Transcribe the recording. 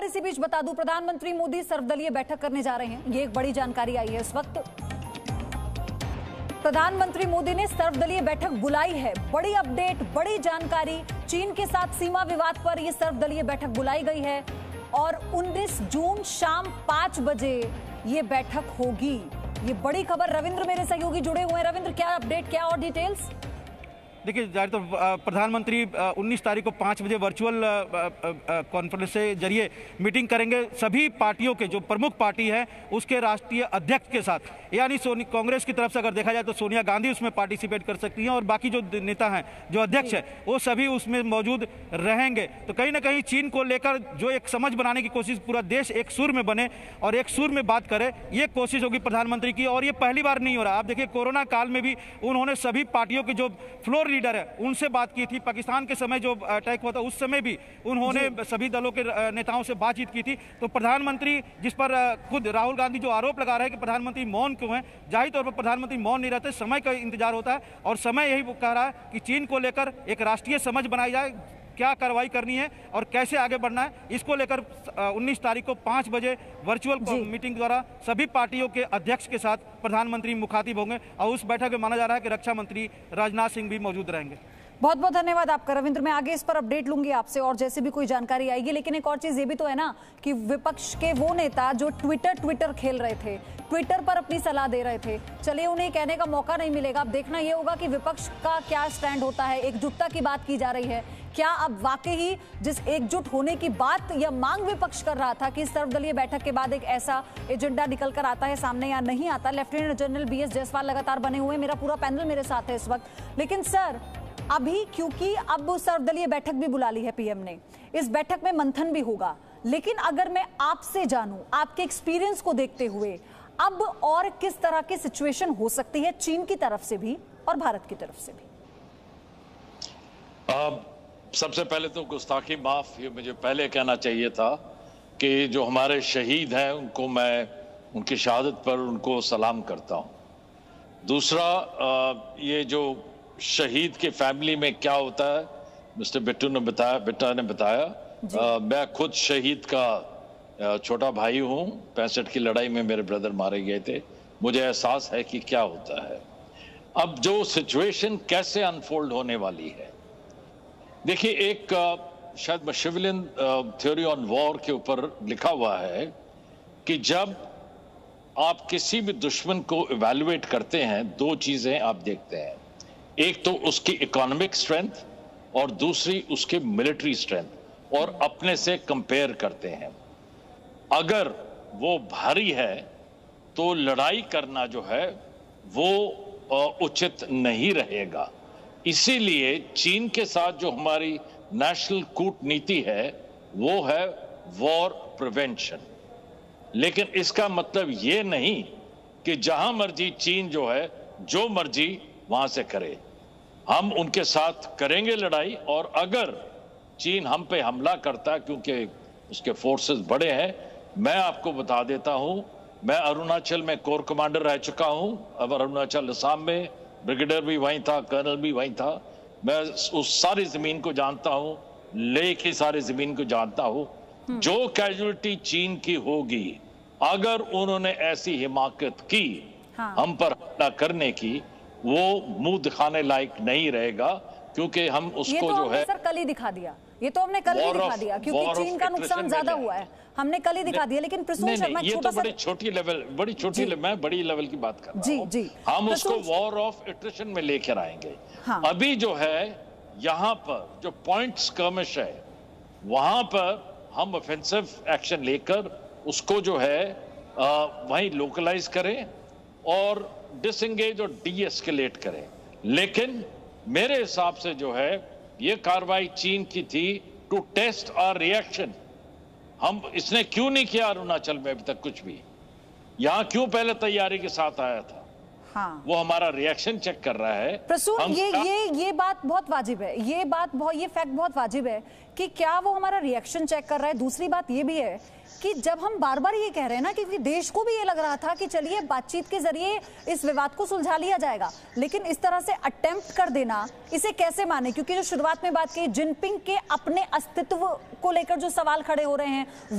खबर इसी बीच बता दूं, प्रधानमंत्री मोदी सर्वदलीय बैठक करने जा रहे हैं। ये एक बड़ी जानकारी आई है इस वक्त। प्रधानमंत्री मोदी ने सर्वदलीय बैठक बुलाई है। बड़ी अपडेट, बड़ी जानकारी। चीन के साथ सीमा विवाद पर यह सर्वदलीय बैठक बुलाई गई है और 19 जून शाम 5 बजे ये बैठक होगी। ये बड़ी खबर। रविंद्र मेरे सहयोगी जुड़े हुए हैं। रविंद्र, क्या अपडेट, क्या और डिटेल्स? देखिए, जाहिर तौर प्रधानमंत्री 19 तारीख को 5 बजे वर्चुअल कॉन्फ्रेंस के जरिए मीटिंग करेंगे सभी पार्टियों के, जो प्रमुख पार्टी है उसके राष्ट्रीय अध्यक्ष के साथ। यानी कांग्रेस की तरफ से अगर देखा जाए तो सोनिया गांधी उसमें पार्टिसिपेट कर सकती हैं और बाकी जो नेता हैं, जो अध्यक्ष है, वो सभी उसमें मौजूद रहेंगे। तो कहीं ना कहीं चीन को लेकर जो एक समझ बनाने की कोशिश, पूरा देश एक सुर में बने और एक सुर में बात करे, ये कोशिश होगी प्रधानमंत्री की। और ये पहली बार नहीं हो रहा। आप देखिए, कोरोना काल में भी उन्होंने सभी पार्टियों के जो फ्लोर लीडर है उनसे बात की थी। पाकिस्तान के समय जो अटैक हुआ था उस समय भी उन्होंने सभी दलों के नेताओं से बातचीत की थी। तो प्रधानमंत्री, जिस पर खुद राहुल गांधी जो आरोप लगा रहे हैं कि प्रधानमंत्री मौन क्यों है, जाहिर तौर पर प्रधानमंत्री मौन नहीं रहते, समय का इंतजार होता है और समय यही कह रहा है कि चीन को लेकर एक राष्ट्रीय समझ बनाई जाए, क्या कार्रवाई करनी है और कैसे आगे बढ़ना है। इसको लेकर 19 तारीख को 5 बजे वर्चुअल मीटिंग द्वारा सभी पार्टियों के अध्यक्ष के साथ प्रधानमंत्री मुखातिब होंगे और उस बैठक में माना जा रहा है कि रक्षा मंत्री राजनाथ सिंह भी मौजूद रहेंगे। बहुत बहुत धन्यवाद आपका रविंद्र। मैं आगे इस पर अपडेट लूंगी आपसे और जैसे भी कोई जानकारी आएगी। लेकिन एक और चीज ये भी तो है ना कि विपक्ष के वो नेता जो ट्विटर खेल रहे थे, ट्विटर पर अपनी सलाह दे रहे थे, चलिए उन्हें कहने का मौका नहीं मिलेगा। अब देखना ये होगा कि विपक्ष का क्या स्टैंड होता है। एकजुटता की बात की जा रही है, क्या अब वाकई जिस एकजुट होने की बात या मांग विपक्ष कर रहा था कि सर्वदलीय बैठक के बाद एक ऐसा एजेंडा निकल कर आता है सामने या नहीं आता। लेफ्टिनेंट जनरल बीएस जायसवाल लगातार बने हुए, मेरा पूरा पैनल मेरे साथ है इस वक्त। लेकिन सर, अभी क्योंकि अब सर्वदलीय बैठक भी बुला ली है पीएम ने, इस बैठक में मंथन भी होगा। लेकिन अगर मैं आपसे जानूं, आपके एक्सपीरियंस को देखते हुए, अब और किस तरह की सिचुएशन हो सकती है चीन की तरफ से भी और भारत की तरफ से भी? सबसे पहले तो गुस्ताखी माफ, ये मुझे पहले कहना चाहिए था कि जो हमारे शहीद हैं उनको मैं उनकी शहादत पर उनको सलाम करता हूं। दूसरा, ये जो शहीद के फैमिली में क्या होता है, मिस्टर बिट्टू ने बताया, मैं खुद शहीद का छोटा भाई हूं। 65 की लड़ाई में मेरे ब्रदर मारे गए थे। मुझे एहसास है कि क्या होता है। अब जो सिचुएशन कैसे अनफोल्ड होने वाली है, देखिए, एक शायद मशिवलियन थ्योरी ऑन वॉर के ऊपर लिखा हुआ है कि जब आप किसी भी दुश्मन को इवैल्यूएट करते हैं, दो चीजें आप देखते हैं। एक तो उसकी इकोनॉमिक स्ट्रेंथ और दूसरी उसके मिलिट्री स्ट्रेंथ, और अपने से कंपेयर करते हैं। अगर वो भारी है तो लड़ाई करना जो है वो उचित नहीं रहेगा। इसीलिए चीन के साथ जो हमारी नेशनल कूटनीति है वो है वॉर प्रिवेंशन। लेकिन इसका मतलब ये नहीं कि जहां मर्जी चीन जो है जो मर्जी वहां से करे। हम उनके साथ करेंगे लड़ाई, और अगर चीन हम पे हमला करता है, क्योंकि उसके फोर्सेस बड़े हैं, मैं आपको बता देता हूं, मैं अरुणाचल में कोर कमांडर रह चुका हूं। अब अरुणाचल असम में ब्रिगेडियर भी वहीं था, कर्नल भी वहीं था। मैं उस सारी जमीन को जानता हूं, लेह की सारी जमीन को जानता हूं। जो कैजुअलिटी चीन की होगी, अगर उन्होंने ऐसी हिमाकत की हम पर हमला करने की, वो मुंह दिखाने लायक नहीं रहेगा। क्योंकि हम उसको तो जो है सर कल ही दिखा दिया। ये तो हमने कल ही दिखा दिया, क्योंकि चीन का नुकसान ज्यादा हुआ है, हमने कल ही दिखा दिया। लेकिन प्रसून शर्मा, ये तो बड़ी छोटी लेवल मैं बड़ी लेवल की बात कर रहा हूं। हम उसको वॉर ऑफ एट्रिशन में लेकर आएंगे। अभी जो है यहां पर जो पॉइंट स्कर्मिश है, वहां पर हम ऑफेंसिव एक्शन लेकर उसको जो है वहीं लोकलाइज करें और डिसएंगेज और डीएस्केलेट करें। लेकिन मेरे हिसाब से जो है ये कार्रवाई चीन की थी टू टेस्ट आवर रिएक्शन। हम इसने क्यों नहीं किया अरुणाचल में अभी तक कुछ भी? यहां क्यों पहले तैयारी के साथ आया था? वो हमारा रिएक्शन चेक कर रहा है। प्रसून, ये बात बहुत वाजिब है, ये फैक्ट बहुत वाजिब है कि क्या वो हमारा रिएक्शन चेक कर रहा है। दूसरी बात ये भी है कि जब हम बार बार ये कह रहे हैं ना, क्योंकि देश को भी ये लग रहा था कि चलिए बातचीत के जरिए इस विवाद को सुलझा लिया जाएगा, लेकिन इस तरह से अटेम्प्ट कर देना, इसे कैसे माने? क्योंकि जो शुरुआत में बात की, जिनपिंग के अपने अस्तित्व को लेकर जो सवाल खड़े हो रहे हैं